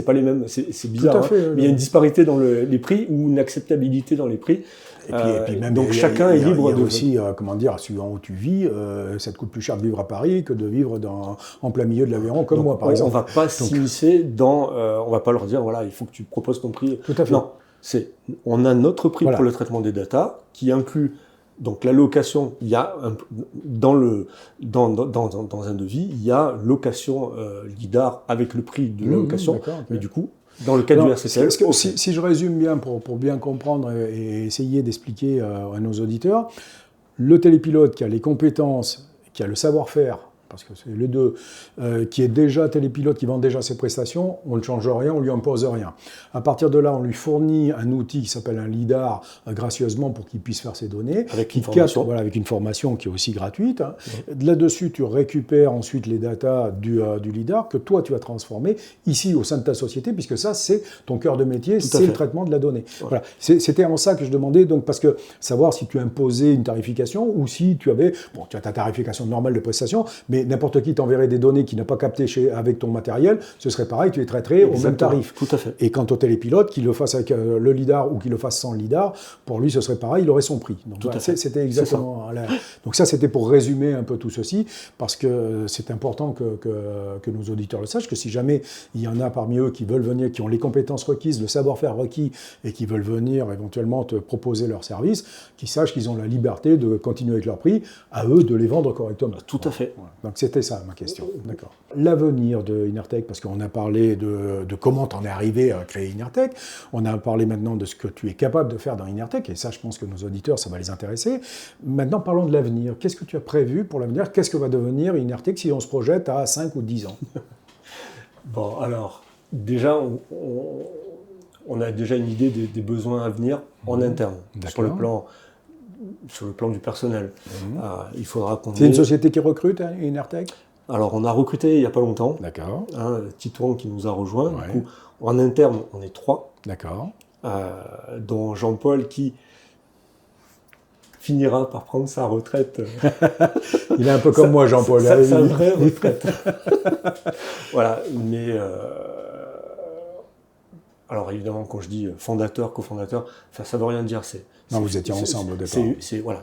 pas les mêmes, c'est bizarre. Tout à fait, mais il y a une disparité dans les prix ou une acceptabilité dans les prix. Et puis même, donc chacun est libre de... Il y a aussi, suivant où tu vis, ça te coûte plus cher de vivre à Paris que de vivre en plein milieu de l'Aveyron, comme moi, par exemple. On va pas s'immiscer dans... on va pas leur dire, voilà, il faut que tu proposes ton prix. Tout à fait. Non, on a notre prix pour le traitement des datas, qui inclut... Donc la location, il y a dans un devis, il y a location lidar avec le prix de la location. Okay. Mais du coup, dans le cas du RCTL... Si je résume bien pour bien comprendre et essayer d'expliquer à nos auditeurs, le télépilote qui a les compétences, qui a le savoir-faire, parce que c'est les deux, qui est déjà télépilote, qui vend déjà ses prestations, on ne change rien, on ne lui impose rien. À partir de là, on lui fournit un outil qui s'appelle un LIDAR, gracieusement, pour qu'il puisse faire ses données. Avec une formation. Voilà, avec une formation qui est aussi gratuite. Hein. Là-dessus, tu récupères ensuite les datas du LIDAR que toi, tu vas transformer ici au sein de ta société, puisque ça, c'est ton cœur de métier, c'est le traitement de la donnée. Ouais. Voilà. C'était en ça que je demandais, donc, parce que savoir si tu imposais une tarification ou si tu avais, bon, tu as ta tarification normale de prestation, mais n'importe qui t'enverrait des données qu'il n'a pas captées avec ton matériel, ce serait pareil, tu les traiterais au même tarif. Tout à fait. Et quant au télépilote, qu'il le fasse avec le LIDAR ou qu'il le fasse sans le LIDAR, pour lui, ce serait pareil, il aurait son prix. Donc, voilà, c'était exactement... Donc ça, c'était pour résumer un peu tout ceci, parce que c'est important que nos auditeurs le sachent, que si jamais il y en a parmi eux qui veulent venir, qui ont les compétences requises, le savoir-faire requis, et qui veulent venir éventuellement te proposer leurs services, qu'ils sachent qu'ils ont la liberté de continuer avec leur prix, à eux de les vendre correctement. Tout à fait. Voilà. Donc c'était ça ma question. D'accord. L'avenir de Inertech, parce qu'on a parlé de comment tu en es arrivé à créer Inertech, on a parlé maintenant de ce que tu es capable de faire dans Inertech, et ça je pense que nos auditeurs, ça va les intéresser. Maintenant parlons de l'avenir. Qu'est-ce que tu as prévu pour l'avenir? Qu'est-ce que va devenir Inertech si on se projette à 5 ou 10 ans? Bon, alors, déjà, on a déjà une idée des besoins à venir en interne, sur le plan du personnel. Il faudra qu'on... C'est une société qui recrute, hein, Inertech? Alors, on a recruté il n'y a pas longtemps. D'accord. Titouan qui nous a rejoint. Ouais. Du coup, en interne, on est 3. D'accord. Dont Jean-Paul qui finira par prendre sa retraite. Il est un peu comme moi, Jean-Paul. Sa vraie retraite. Voilà, mais... Alors évidemment, quand je dis fondateur, cofondateur, ça ne veut rien dire. Non, vous étiez ensemble au départ.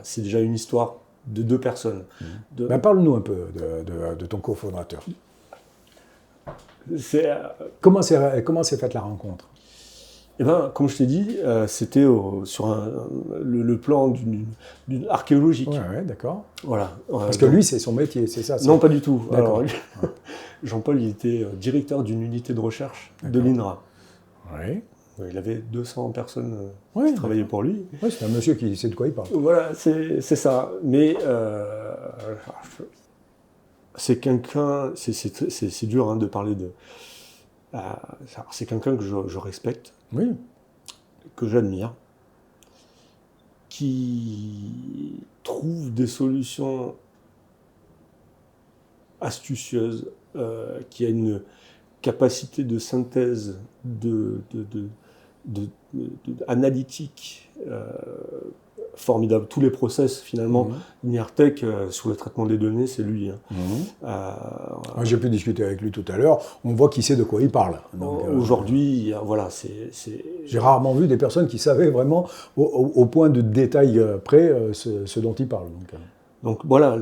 C'est déjà une histoire de 2 personnes. Parle-nous un peu de ton cofondateur. Comment s'est faite la rencontre? Eh ben, comme je t'ai dit, c'était sur le plan d'une archéologique. Ouais, d'accord. Voilà. Parce que lui, c'est son métier, c'est ça? Non, pas du tout. Alors, Jean-Paul, il était directeur d'une unité de recherche de l'INRA. Oui. Il avait 200 personnes qui travaillaient pour lui. Oui, c'est un monsieur qui sait de quoi il parle. Voilà, c'est ça. Mais c'est quelqu'un, c'est dur de parler de... c'est quelqu'un que je respecte, que j'admire, qui trouve des solutions astucieuses, qui a une capacité de synthèse, analytique formidable. Tous les process, finalement, Inertech, sur le traitement des données, c'est lui. Moi, j'ai pu discuter avec lui tout à l'heure. On voit qu'il sait de quoi il parle. Aujourd'hui, voilà, J'ai rarement vu des personnes qui savaient vraiment, au point de détail près, ce dont il parle. Donc voilà,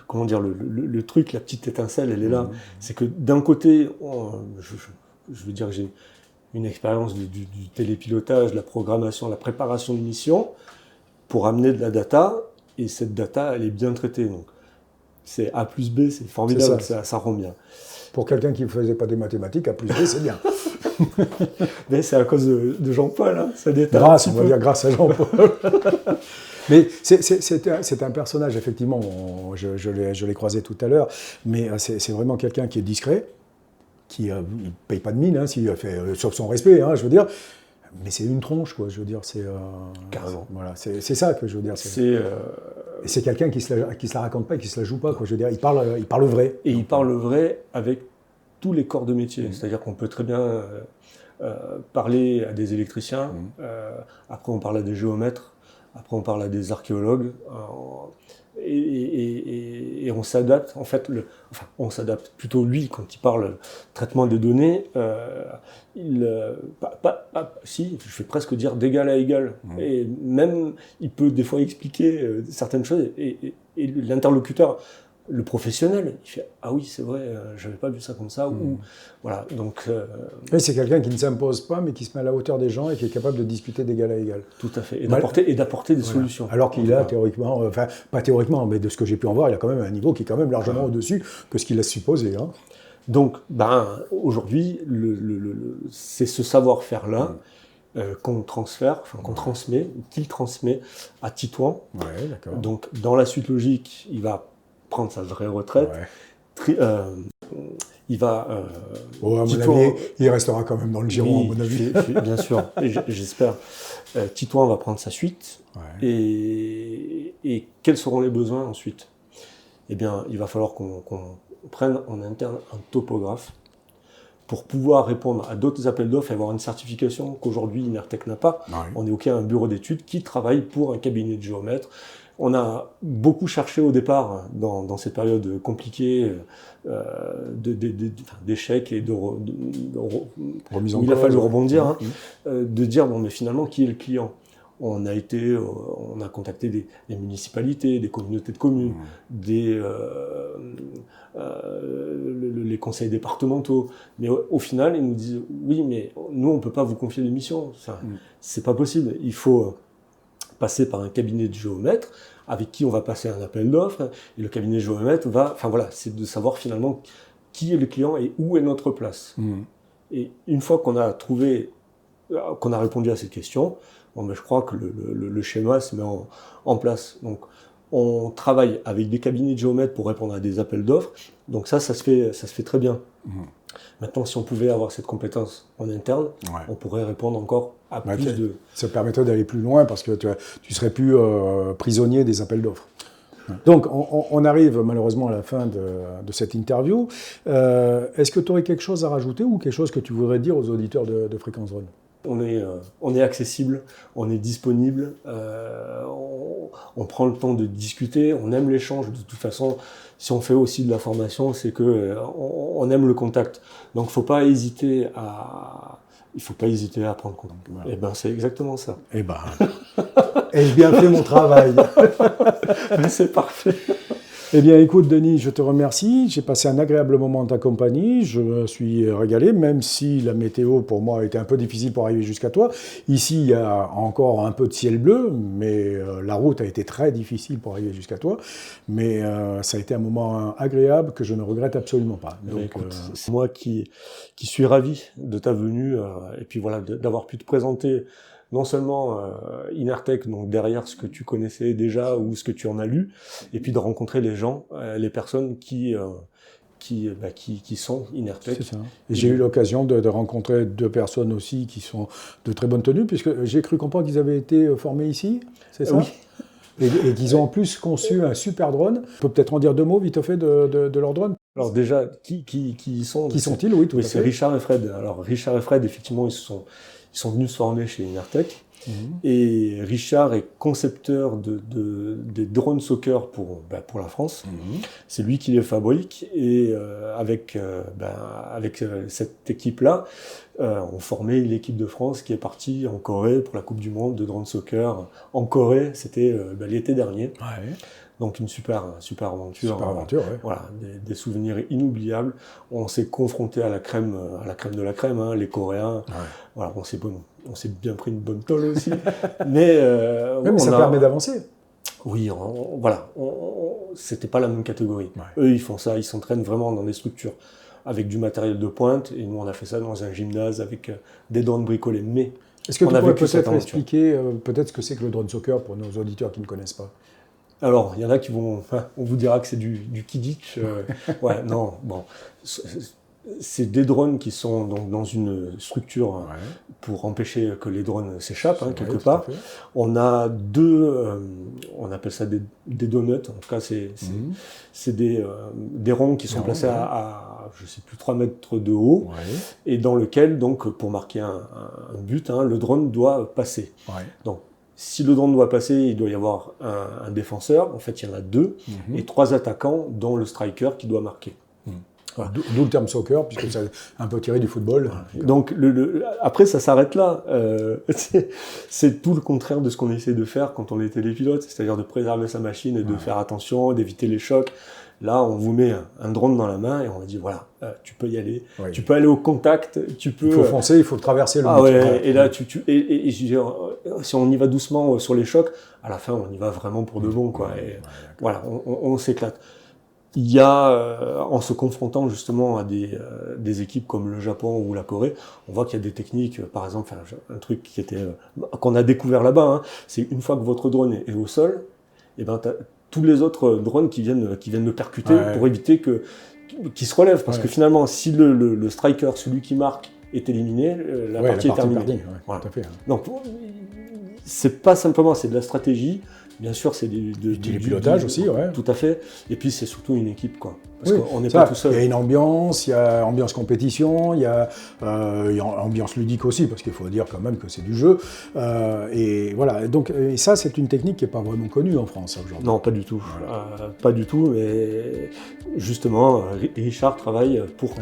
comment dire, le truc, la petite étincelle, elle est là. C'est que d'un côté, je veux dire que j'ai une expérience du télépilotage, de la programmation, la préparation de mission pour amener de la data, et cette data, elle est bien traitée. Donc c'est A plus B, c'est formidable, ça rend bien. Pour quelqu'un qui ne faisait pas des mathématiques, A plus B, c'est bien. Mais c'est à cause de Jean-Paul, hein, ça détaille. On va dire grâce à Jean-Paul. Mais c'est un personnage, effectivement, je l'ai croisé tout à l'heure, mais c'est vraiment quelqu'un qui est discret, qui ne paye pas de mine, s'il fait, sauf son respect, je veux dire, mais c'est une tronche, quoi, je veux dire, carrément. Voilà, c'est ça que je veux dire. Et c'est quelqu'un qui se la raconte pas et qui se la joue pas, quoi, je veux dire, il parle vrai. Et il parle vrai avec tous les corps de métier, c'est-à-dire qu'on peut très bien parler à des électriciens, après on parle à des géomètres, après on parle à des archéologues, et on s'adapte, en fait, on s'adapte plutôt lui, quand il parle traitement des données, si, je vais presque dire d'égal à égal, et même, il peut des fois expliquer certaines choses, et l'interlocuteur, le professionnel, il fait « Ah oui, c'est vrai, je n'avais pas vu ça comme ça », ou voilà, donc... Oui, c'est quelqu'un qui ne s'impose pas, mais qui se met à la hauteur des gens et qui est capable de discuter d'égal à égal. Tout à fait, et d'apporter des solutions. Alors qu'il a théoriquement, enfin, pas théoriquement, mais de ce que j'ai pu en voir, il a quand même un niveau qui est quand même largement au-dessus que ce qu'il laisse supposer. Donc, aujourd'hui, c'est ce savoir-faire-là qu'on transfère, enfin qu'on transmet, qu'il transmet à Titouan. Ouais, d'accord. Donc dans la suite logique, il va prendre sa vraie retraite. Ouais. Il va... À mon Titouan, avis, il restera quand même dans le giron, oui, à mon avis. bien sûr, j'espère. Titouan va prendre sa suite. Ouais. Et quels seront les besoins ensuite? Eh bien, il va falloir qu'on prenne en interne un topographe pour pouvoir répondre à d'autres appels d'offres et avoir une certification qu'aujourd'hui Inertec n'a pas. Ouais. On est OK à un bureau d'études qui travaille pour un cabinet de géomètres. On a beaucoup cherché au départ, dans cette période compliquée, d'échecs et Remise en où il a cause, fallu ouais. rebondir, de dire, bon, mais finalement, qui est le client? On a contacté des municipalités, des communautés de communes, les conseils départementaux. Mais au final, ils nous disent, oui, mais nous, on peut pas vous confier des missions. C'est pas possible. Il faut passer par un cabinet de géomètres avec qui on va passer un appel d'offres. Et le cabinet de géomètres c'est de savoir finalement qui est le client et où est notre place. Et une fois qu'on a répondu à cette question, je crois que le schéma se met en place. Donc, on travaille avec des cabinets de géomètres pour répondre à des appels d'offres. Donc ça se fait très bien. Maintenant, si on pouvait avoir cette compétence en interne, on pourrait répondre encore à plus de... Ça permettrait d'aller plus loin parce que tu serais plus prisonnier des appels d'offres. Donc, on arrive malheureusement à la fin de cette interview. Est-ce que tu aurais quelque chose à rajouter ou quelque chose que tu voudrais dire aux auditeurs de Fréquence Drone? On est accessible, on est disponible, on prend le temps de discuter, on aime l'échange. De toute façon, si on fait aussi de la formation, c'est que on aime le contact. Donc, il faut pas hésiter à prendre contact. Voilà. Et ben, c'est exactement ça. Eh ben, ai-je bien fait mon travail? C'est parfait. Eh bien, écoute, Denis, je te remercie. J'ai passé un agréable moment en ta compagnie. Je me suis régalé, même si la météo, pour moi, a été un peu difficile pour arriver jusqu'à toi. Ici, il y a encore un peu de ciel bleu, mais la route a été très difficile pour arriver jusqu'à toi. Mais ça a été un moment agréable que je ne regrette absolument pas. Donc, écoute, c'est moi qui suis ravi de ta venue et puis voilà, d'avoir pu te présenter non seulement Inertec, donc derrière ce que tu connaissais déjà ou ce que tu en as lu, et puis de rencontrer les gens, les personnes qui sont Inertec. C'est ça. Et j'ai eu l'occasion de rencontrer deux personnes aussi qui sont de très bonne tenue, puisque j'ai cru comprendre qu'ils avaient été formés ici, c'est ça? Oui. Et qu'ils ont en plus conçu un super drone. Tu peux peut-être en dire deux mots vite fait de leur drone? Alors déjà, qui sont? Qui sont-ils? Oui, tout à fait. C'est Richard et Fred. Alors Richard et Fred, effectivement, ils sont venus se former chez Inertec. Et Richard est concepteur des drones soccer pour la France. C'est lui qui les fabrique et avec cette équipe-là, on formait l'équipe de France qui est partie en Corée pour la Coupe du Monde de drone soccer. En Corée, c'était l'été dernier. Ouais. Donc une super aventure. Super aventure, ouais. Voilà, des souvenirs inoubliables. On s'est confronté à la crème de la crème, hein, les Coréens. Ouais. Voilà, on s'est bien pris une bonne tôle aussi. mais ça permet d'avancer. Oui, c'était pas la même catégorie. Ouais. Eux, ils font ça, ils s'entraînent vraiment dans des structures avec du matériel de pointe. Et nous, on a fait ça dans un gymnase avec des drones bricolés. Mais est-ce que tu pourrais peut-être expliquer ce que c'est que le drone soccer pour nos auditeurs qui ne connaissent pas? Alors, il y en a qui vont... on vous dira que c'est du kidditch. Ouais, non, bon. C'est des drones qui sont donc dans une structure pour empêcher que les drones s'échappent, quelque part. On a on appelle ça des donuts. En tout cas, c'est des ronds qui sont placés à, je sais plus, 3 mètres de haut, et dans lequel, donc, pour marquer un but, le drone doit passer. Ouais. Donc, si le drone doit passer, il doit y avoir un défenseur. En fait, il y en a 2, et 3 attaquants, dont le striker qui doit marquer. Voilà. D'où le terme soccer, puisque c'est un peu tiré du football. Donc, après, ça s'arrête là. C'est tout le contraire de ce qu'on essaie de faire quand on est télépilote, c'est-à-dire de préserver sa machine et de faire attention, d'éviter les chocs. Là, on vous met un drone dans la main et on va dire, voilà, tu peux y aller, tu peux aller au contact, tu peux... Il faut foncer, il faut traverser le... Et là, si on y va doucement sur les chocs, à la fin, on y va vraiment pour de bon, quoi. Voilà, on s'éclate. il y a, en se confrontant justement à des équipes comme le Japon ou la Corée, on voit qu'il y a des techniques, par exemple, un truc qu'on a découvert là-bas, c'est une fois que votre drone est au sol, et ben tous les autres drones qui viennent le percuter pour éviter qu'il se relève, parce que finalement, si le striker, celui qui marque, est éliminé, la partie est terminée. Voilà. Tout à fait. Donc, c'est pas simplement, c'est de la stratégie. Bien sûr, c'est du pilotage aussi, Tout à fait. Et puis, c'est surtout une équipe, quoi. Parce qu'on n'est pas pas tout seul. Il y a une ambiance, il y a ambiance compétition, il y a ambiance ludique aussi, parce qu'il faut dire quand même que c'est du jeu. Et voilà. Donc, et ça, c'est une technique qui n'est pas vraiment connue en France aujourd'hui. Non, pas du tout. Voilà. Pas du tout. Mais justement, Richard travaille pour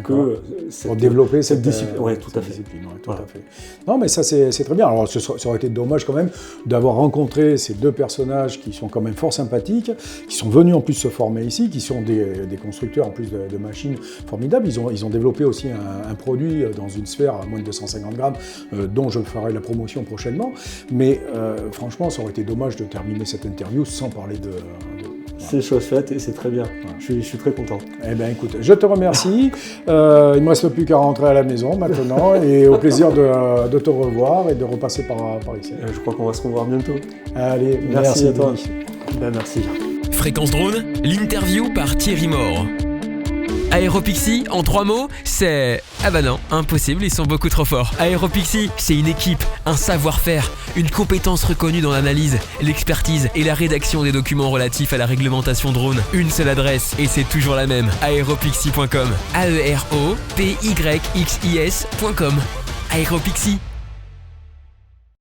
développer cette discipline. Oui, tout à fait. Tout à fait. Non, mais ça, c'est très bien. Alors, ça aurait été dommage quand même d'avoir rencontré ces deux personnages qui sont quand même fort sympathiques, qui sont venus en plus se former ici, qui sont des constructeurs en plus de machines formidables. Ils ont développé aussi un produit dans une sphère à moins de 250 grammes dont je ferai la promotion prochainement. Mais franchement, ça aurait été dommage de terminer cette interview sans parler de C'est chose faite et c'est très bien. Je suis très content. Eh bien, écoute, je te remercie. Il ne me reste plus qu'à rentrer à la maison maintenant et au plaisir de te revoir et de repasser par ici. Je crois qu'on va se revoir bientôt. Allez, merci à toi. Merci. Fréquence Drone, l'interview par Thierry Maure. Aéropixie, en 3 mots, c'est... Ah bah non, impossible, ils sont beaucoup trop forts. Aéropixie, c'est une équipe, un savoir-faire, une compétence reconnue dans l'analyse, l'expertise et la rédaction des documents relatifs à la réglementation drone. Une seule adresse, et c'est toujours la même, aéropixie.com. aeropyxis.com. Aéropixie.